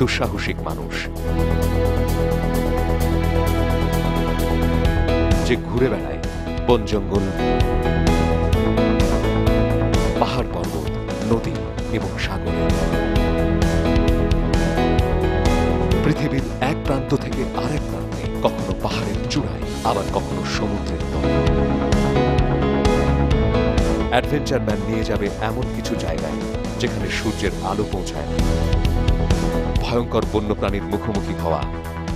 দুঃসাহসিক মানুষ, যে ঘুরে বেড়ায় বন জঙ্গল, পাহাড় পর্বত, নদী এবং সাগরে, পৃথিবীর এক প্রান্ত থেকে আরেক প্রান্তে, কখনো পাহাড়ের চূড়ায়, আবার কখনো সমুদ্রের তলে। অ্যাডভেঞ্চার ম্যান নিয়ে যাবে এমন কিছু জায়গায় যেখানে সূর্যের আলো পৌঁছায় না, ভয়ঙ্কর বন্যপ্রাণীর মুখোমুখি হওয়া,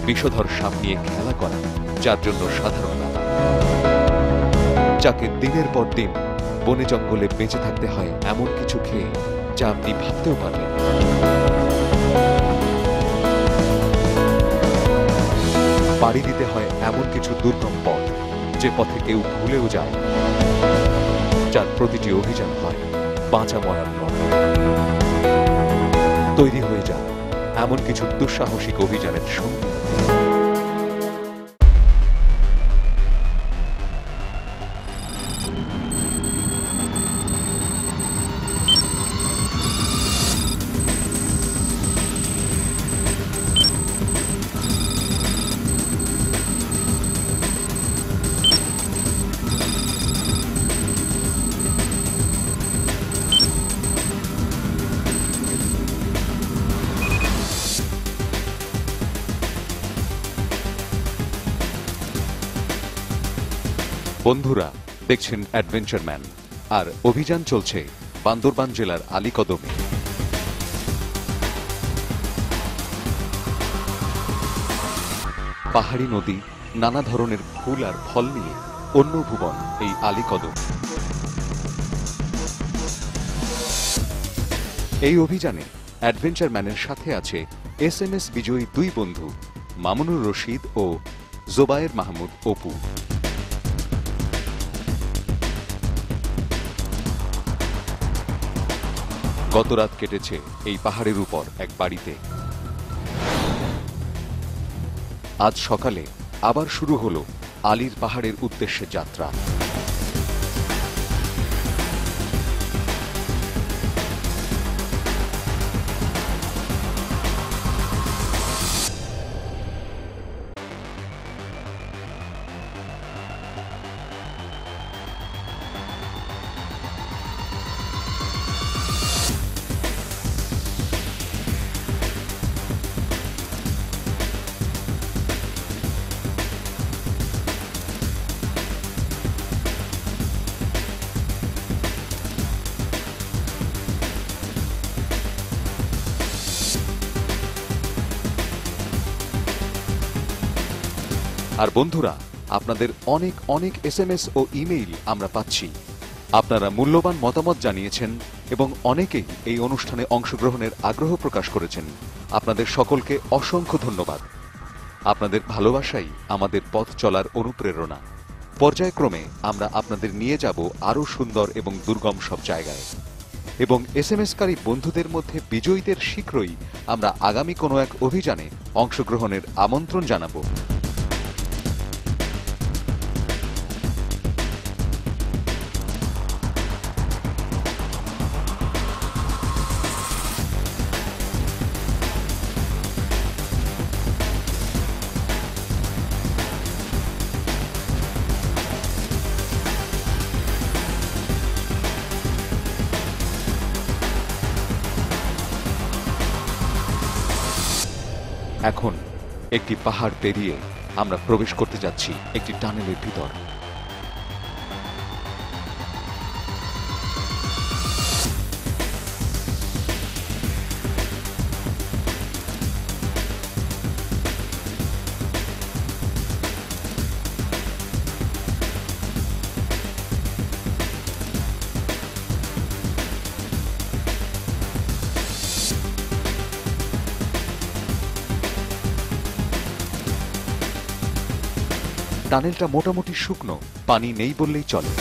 বিষধর সাপ নিয়ে খেলা করা যার জন্য সাধারণ না, যাকে দিনের পর দিন বনে জঙ্গলে বেঁচে থাকতে হয় এমন কিছু খেয়ে যা আপনি ভাবতেও পারবেন। পাড়ি দিতে হয় এমন কিছু দুর্গম পথ যে পথে কেউ ভুলেও যায়, যার প্রতিটি অভিযান হয় বাঁচা মরার লড়াই। তৈরি হয়ে যান এমন কিছু দুঃসাহসিক অভিযানের সঙ্গী। বন্ধুরা, দেখছেন অ্যাডভেঞ্চার ম্যান, আর অভিযান চলছে বান্দরবান জেলার আলীকদমে। পাহাড়ি নদী, নানা ধরনের ফুল আর ফল নিয়ে অন্য ভুবন এই আলীকদম। এই অভিযানে অ্যাডভেঞ্চার ম্যানের সাথে আছে SMS বিজয়ী দুই বন্ধু মামুনুর রশিদ ও জোবায়ের মাহমুদ অপু। গতরাত কেটেছে এই পাহাড়ের উপর এক বাড়িতে। আজ সকালে আবার শুরু হলো আলীর পাহাড়ের উদ্দেশ্যে যাত্রা। আর বন্ধুরা, আপনাদের অনেক অনেক SMS ও ইমেইল আমরা পাচ্ছি। আপনারা মূল্যবান মতামত জানিয়েছেন এবং অনেকেই এই অনুষ্ঠানে অংশগ্রহণের আগ্রহ প্রকাশ করেছেন। আপনাদের সকলকে অসংখ্য ধন্যবাদ। আপনাদের ভালোবাসাই আমাদের পথ চলার অনুপ্রেরণা। পর্যায়ক্রমে আমরা আপনাদের নিয়ে যাব আরও সুন্দর এবং দুর্গম সব জায়গায়, এবং SMS-কারী বন্ধুদের মধ্যে বিজয়ীদের শীঘ্রই আমরা আগামী কোনো এক অভিযানে অংশগ্রহণের আমন্ত্রণ জানাব। এখন একটি পাহাড় পেরিয়ে আমরা প্রবেশ করতে যাচ্ছি একটি টানেলের ভিতর। টানেলটা মোটামুটি শুকনো, পানি নেই বললেই চলে।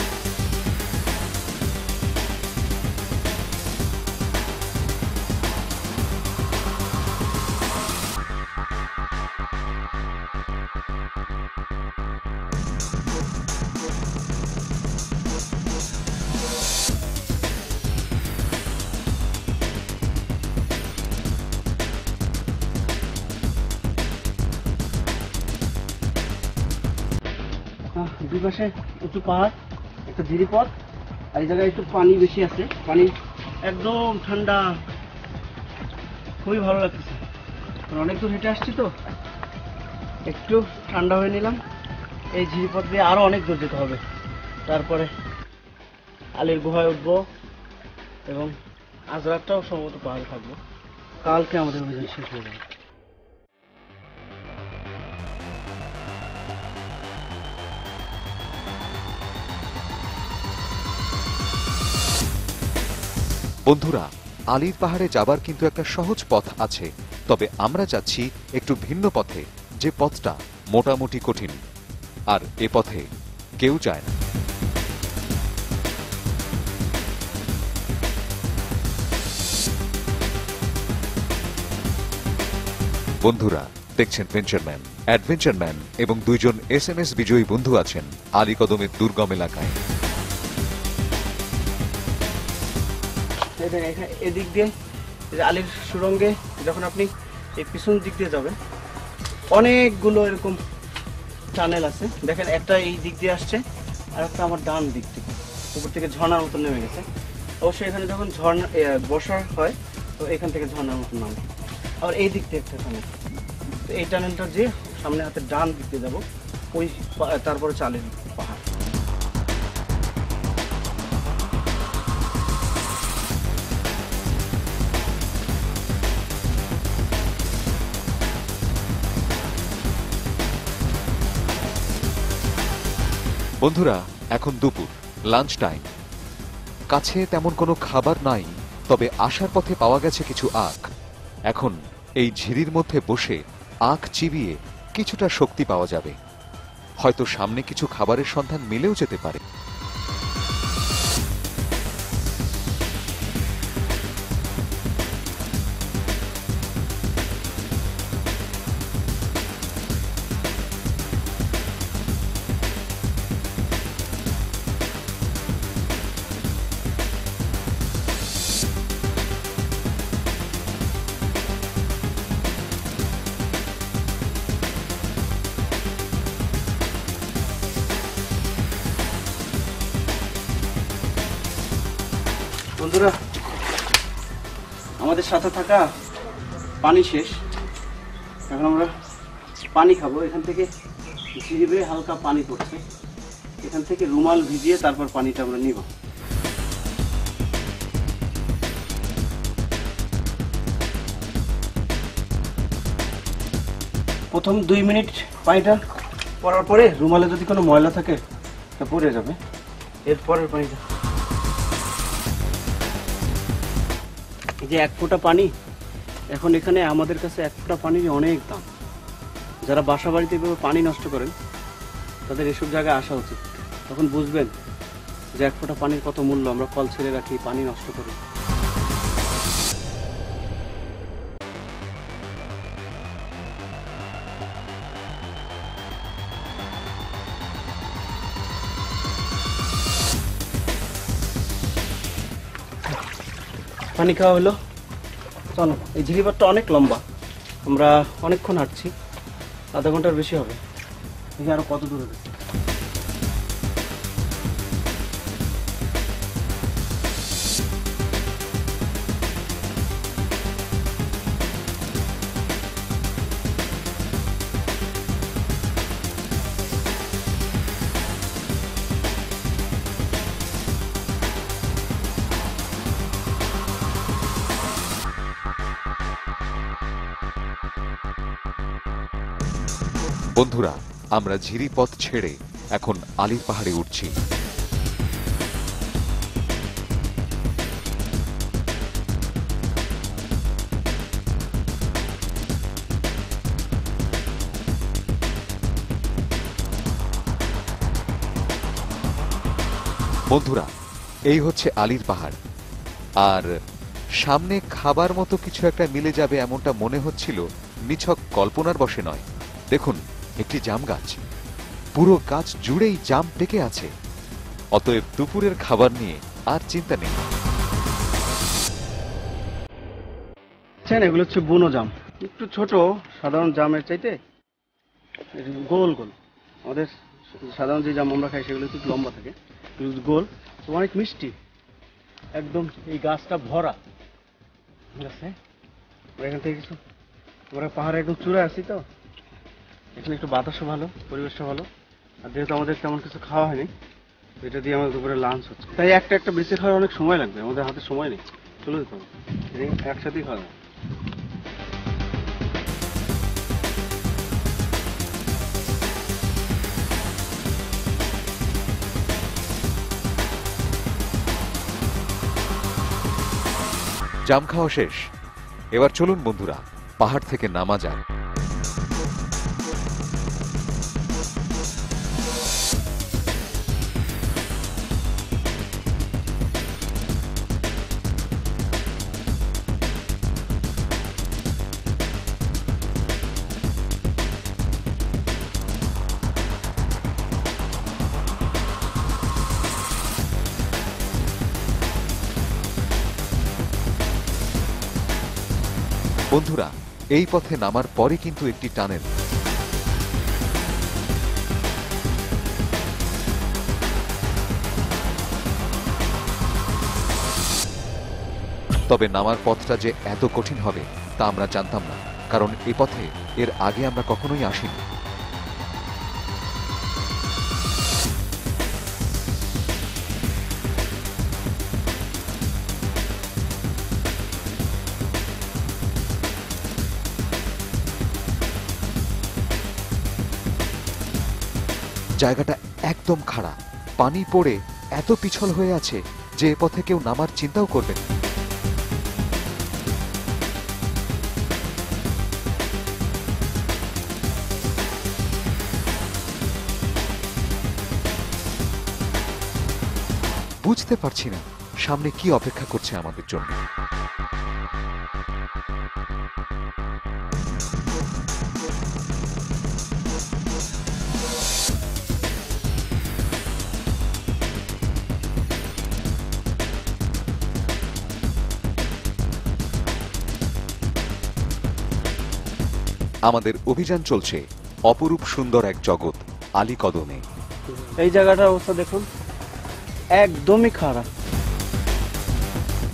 দুই পাশে উঁচু পাহাড়, একটা ঝিরিপথ, আর এই জায়গায় একটু পানি বেশি আছে, পানি একদম ঠান্ডা, খুবই ভালো লাগতেছে। অনেক দূর হেঁটে আসছি তো একটু ঠান্ডা হয়ে নিলাম। এই ঝিরিপথ দিয়ে আরো অনেক দূর যেতে হবে, তারপরে আলীর গুহায় উঠবো এবং আজ রাতটাও সম্ভবত পাহাড়ে থাকবো। কালকে আমাদের অভিযান শেষ হয়ে যাবে। বন্ধুরা, আলীর পাহাড়ে যাবার কিন্তু একটা সহজ পথ আছে, তবে আমরা যাচ্ছি একটু ভিন্ন পথে, যে পথটা মোটামুটি কঠিন, আর এ পথে কেউ যায় না। বন্ধুরা, দেখছেন ভেঞ্চারম্যান, অ্যাডভেঞ্চারম্যান এবং দুইজন SMS বিজয়ী বন্ধু আছেন আলী কদমের দুর্গম এলাকায়। এদিক দিয়ে আলীর সুড়ঙ্গে যখন আপনি এই পিছন দিক দিয়ে যাবেন, অনেকগুলো এরকম টানেল আছে। দেখেন, একটা এই দিক দিয়ে আসছে আর একটা আমার ডান দিক থেকে, উপর থেকে ঝর্ণার মতন নেমে গেছে। অবশ্যই এখানে যখন ঝর্ণা বর্ষা হয় তো এখান থেকে ঝর্ণার মতন নামে। আবার এই দিক থেকে একটা টানেল, তো এই টানেলটা যে সামনে হাতের ডান দিক দিয়ে যাবো, ওই তারপরে চালের পাহাড়। বন্ধুরা, এখন দুপুর, লাঞ্চ টাইম। কাছে তেমন কোনো খাবার নাই, তবে আসার পথে পাওয়া গেছে কিছু আখ। এখন এই ঝিরির মধ্যে বসে আখ চিবিয়ে কিছুটা শক্তি পাওয়া যাবে। হয়তো সামনে কিছু খাবারের সন্ধান মিলেও যেতে পারে। বন্ধুরা, আমাদের সাথে থাকা পানি শেষ, এখন আমরা পানি খাবো। এখান থেকে ঝিরিবে হালকা পানি পড়ছে, এখান থেকে রুমাল ভিজিয়ে তারপর পানিটা আমরা নিব। প্রথম 2 মিনিট পানিটা পড়ার পরে রুমালে যদি কোনো ময়লা থাকে তা পড়ে যাবে। এরপরের পানিটা, এই যে 1 ফোঁটা পানি, এখন এখানে আমাদের কাছে 1 ফোঁটা পানির অনেক দাম। যারা বাসা বাড়িতে এভাবে পানি নষ্ট করেন তাদের এসব জায়গায় আসা উচিত, তখন বুঝবেন যে 1 ফোঁটা পানির কত মূল্য। আমরা কল ছেড়ে রাখি, পানি নষ্ট করি। পানি খাওয়া হলো, চলো। এই ঝিরিপথটা অনেক লম্বা, আমরা অনেকক্ষণ হাঁটছি, আধা ঘন্টার বেশি হবে। দেখি আরো কত দূরে গেছে। বন্ধুরা, আমরা ঝিরি পথ ছেড়ে এখন আলীর পাহাড়ে উঠছি। বন্ধুরা, এই হচ্ছে আলীর পাহাড়, আর সামনে খাবার মতো কিছু একটা মিলে যাবে এমনটা মনে হচ্ছিল নিছক কল্পনার বশে নয়। দেখুন, একটি জাম গাছ, পুরো গাছ জুড়েই জাম পেকে আছে। অতএব দুপুরের খাবার নিয়ে আর চিন্তা নেই। এগুলো হচ্ছে বুনো জাম, একটু ছোট, সাধারণ জামের চাইতে গোল গোল। আমাদের সাধারণ যে জাম আমরা খাই সেগুলো একটু লম্বা থাকে, একটু গোল, তো অনেক মিষ্টি। একদম এই গাছটা ভরা, ঠিক আছে। এখান থেকে কিছু, আমরা পাহাড়ে একদম চূড়ায় আছি তো, এখানে একটু বাতাসও ভালো, পরিবেশটা ভালো। আর যেহেতু আমাদের তেমন কিছু খাওয়া হয়নি, তো এটা দিয়ে আমাদের দুপুরে লাঞ্চ হচ্ছে, তাই একটা একটা বেঁচে খাওয়ার অনেক সময় লাগবে, আমাদের হাতে সময় নেই, চলে যেতে হবে, একসাথেই খাওয়া যাবে। জাম খাওয়া শেষ, এবার চলুন বন্ধুরা পাহাড় থেকে নামা যাক। বন্ধুরা, এই পথে নামার পরে কিন্তু একটি টানেল। তবে নামার পথটা যে এত কঠিন হবে তা আমরা জানতাম না, কারণ এই পথে এর আগে আমরা কখনোই আসিনি। জায়গাটা একদম খাড়া, পানি পড়ে এত পিছল হয়ে আছে যে এ পথে কেউ নামার চিন্তাও করবে না। বুঝতে পারছি না সামনে কি অপেক্ষা করছে আমাদের জন্য। আমাদের অভিযান চলছে অপরূপ সুন্দর এক জগৎ আলী কদমে। এই জায়গাটার অবস্থা দেখুন, একদমই খারাপ।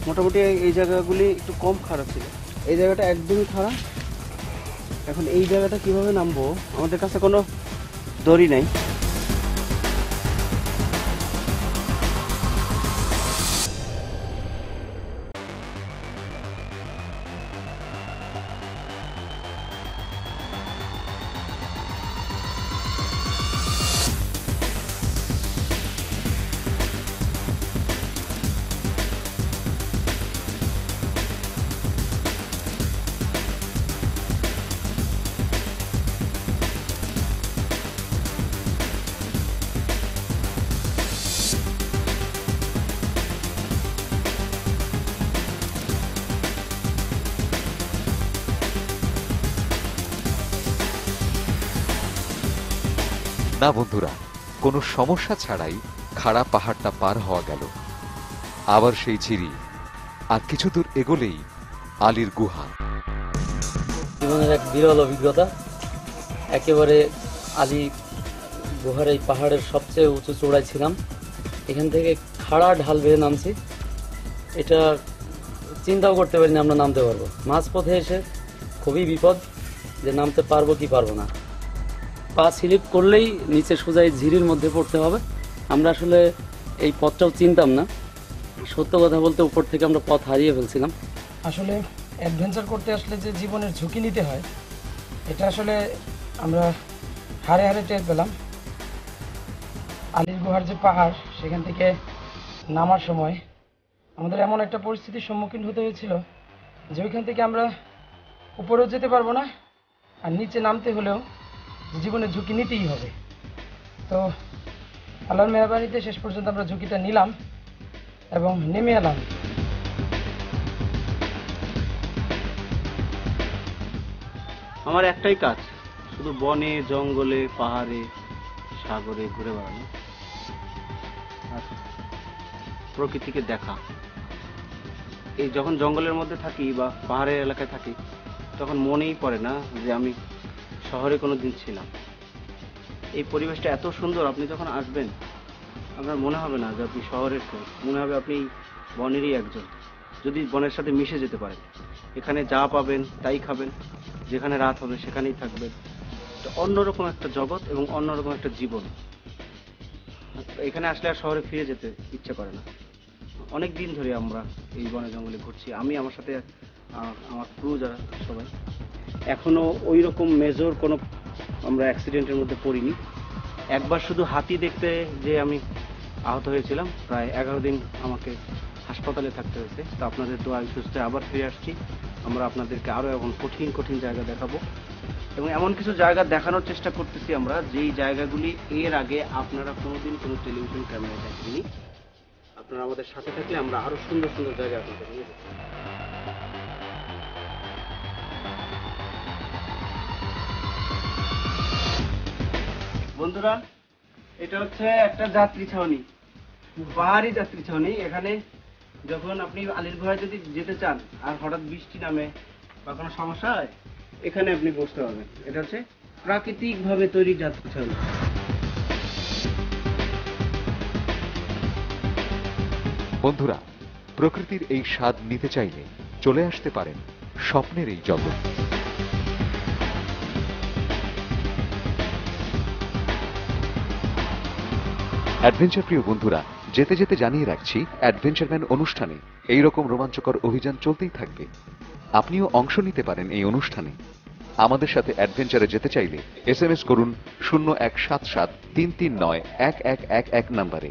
মোটামুটি এই জায়গাগুলি একটু কম খারাপ ছিল, এই জায়গাটা একদমই খারাপ। এখন এই জায়গাটা কিভাবে নামবো, আমাদের কাছে কোনো দড়ি নাই। না বন্ধুরা, কোনো সমস্যা ছাড়াই খাড়া পাহাড়টা পার হওয়া গেল। আবার সেই ঝিরি, আর কিছু দূর এগোলেই আলীর গুহা। জীবনের এক বিরল অভিজ্ঞতা। একেবারে আলী গুহার এই পাহাড়ের সবচেয়ে উঁচু চূড়ায় ছিলাম। এখান থেকে খাড়া ঢাল বেয়ে নামছি, এটা চিন্তাও করতে পারিনি আমরা নামতে পারবো। মাঝপথে এসে খুবই বিপদ যে নামতে পারবো কি পারবো না। পা স্লিপ করলেই নিচে সোজা এই ঝিরির মধ্যে পড়তে হবে। আমরা আসলে এই পথটাও চিনতাম না, সত্য কথা বলতে উপর থেকে আমরা পথ হারিয়ে ফেলছিলাম। আসলে অ্যাডভেঞ্চার করতে আসলে যে জীবনের ঝুঁকি নিতে হয়, এটা আসলে আমরা হারে হারে টের পেলাম। আলীর গুহার যে পাহাড়, সেখান থেকে নামার সময় আমাদের এমন একটা পরিস্থিতির সম্মুখীন হতে হয়েছিল যে ওইখান থেকে আমরা উপরেও যেতে পারবো না, আর নিচে নামতে হলেও জীবনের ঝুঁকি নিতেই হবে। তো আল্লাহর মেহরবানিতে শেষ পর্যন্ত আমরা ঝুঁকিটা নিলাম এবং নেমে এলাম। আমার একটাই কাজ, শুধু বনে জঙ্গলে পাহাড়ে সাগরে ঘুরে বেড়ানো আর প্রকৃতিকে দেখা। এই যখন জঙ্গলের মধ্যে থাকি বা পাহাড়ের এলাকায় থাকি, তখন মনেই পড়ে না যে আমি শহরে কোনোদিন ছিলাম। এই পরিবেশটা এত সুন্দর, আপনি যখন আসবেন আপনার মনে হবে না যে আপনি শহরের কেউ, মনে হবে আপনি বনেরই একজন, যদি বনের সাথে মিশে যেতে পারেন। এখানে যা পাবেন তাই খাবেন, যেখানে রাত হবে সেখানেই থাকবেন। এটা অন্যরকম একটা জগৎ এবং অন্যরকম একটা জীবন। এখানে আসলে আর শহরে ফিরে যেতে ইচ্ছে করে না। অনেক দিন ধরে আমরা এই বনে জঙ্গলে ঘুরছি, আমি আমার সাথে আমার ক্রু যারা সবাই, এখনো ওই রকম মেজর কোনো আমরা অ্যাক্সিডেন্টের মধ্যে পড়িনি। একবার শুধু হাতি দেখতে যে আমি আহত হয়েছিলাম, প্রায় 11 দিন আমাকে হাসপাতালে থাকতে হয়েছে। তো আপনাদের দোয়ায় সুস্থ আবার ফিরে আসছি। আমরা আপনাদেরকে আরো এখন কঠিন কঠিন জায়গা দেখাবো এবং এমন কিছু জায়গা দেখানোর চেষ্টা করতেছি আমরা, যেই জায়গাগুলি এর আগে আপনারা কোনোদিন কোনো টেলিভিশন ক্যামেরায় দেখেননি। আপনারা আমাদের সাথে থাকলে আমরা আরো সুন্দর সুন্দর জায়গা আপনাদের নিয়ে যেতে পারি। বন্ধুরা, এটা হচ্ছে একটা যাত্রী ছাউনি, পাহাড়ি যাত্রী ছাউনি। এখানে যখন আপনি আলীর গুহায় যদি যেতে চান আর হঠাৎ বৃষ্টি নামে বা কোনো সমস্যা হয়, এখানে আপনি বসতে পারবেন। এটা হচ্ছে প্রাকৃতিক ভাবে তৈরি যাত্রী ছাউনি। বন্ধুরা, প্রকৃতির এই স্বাদ নিতে চাইলে চলে আসতে পারেন স্বপ্নের এই জগৎ। অ্যাডভেঞ্চার প্রিয় বন্ধুরা, যেতে যেতে জানিয়ে রাখছি, অ্যাডভেঞ্চারম্যান অনুষ্ঠানে এই রকম রোমাঞ্চকর অভিযান চলতেই থাকবে। আপনিও অংশ নিতে পারেন এই অনুষ্ঠানে। আমাদের সাথে অ্যাডভেঞ্চারে যেতে চাইলে SMS করুন 017733911111 নম্বরে।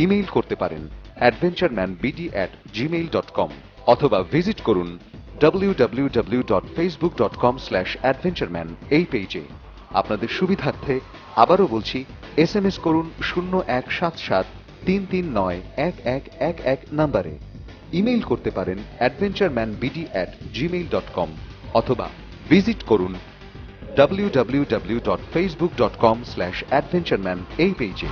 ইমেইল করতে পারেন adventuremanbd@gmail.com অথবা ভিজিট করুন www.facebook.com/adventureman এই পেজে। আপনাদের সুবিধার্থে আবারও বলছি, SMS করুন 017733911111 নম্বরে। ইমেইল করতে পারেন adventuremanbd@gmail.com অথবা ভিজিট করুন www.facebook.com/adventureman এই পেজে।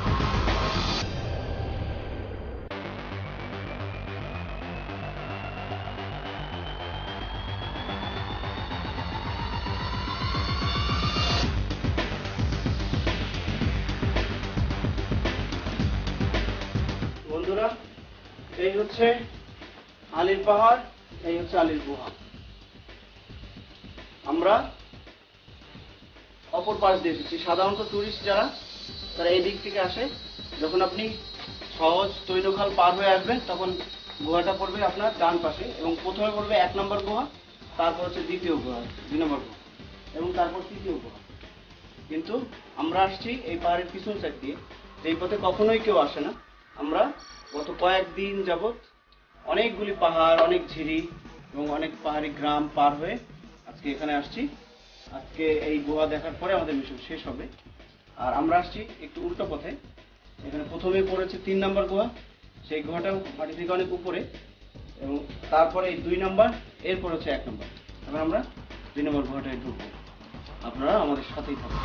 বন্ধুরা, এই হচ্ছে আলীর পাহাড়, এই হচ্ছে আলীর গুহা। আমরা অপর পাশ দিয়ে এসেছি। সাধারণত টুরিস্ট যারা, তারা এই দিক থেকে আসে। যখন আপনি সহজ তৈনখাল পার হয়ে আসবেন, তখন গুহাটা পড়বে আপনার ডান পাশে এবং প্রথমে পড়বে 1 নম্বর গুহা, তারপর হচ্ছে দ্বিতীয় গুহা, 2 নম্বর গুহা এবং তারপর তৃতীয় গুহা। কিন্তু আমরা আসছি এই পাহাড়ের পিছন সাইড দিয়ে, এই পথে কখনোই কেউ আসে না। আমরা গত কয়েকদিন যাবত অনেকগুলি পাহাড়, অনেক ঝিরি এবং অনেক পাহাড়ি গ্রাম পার হয়ে আজকে এখানে আসছি। আজকে এই গুহা দেখার পরে আমাদের মিশন শেষ হবে। আর আমরা আসছি একটু উল্টো পথে। এখানে প্রথমে পড়েছে 3 নম্বর গুহা, সেই গুহাটা মাটি থেকে অনেক উপরে, এবং তারপরে এই 2 নম্বর, এরপর হচ্ছে 1 নম্বর। এখন আমরা 2 নম্বর গুহাটায় ঢুকবো। আপনারা আমাদের সাথেই থাকুন।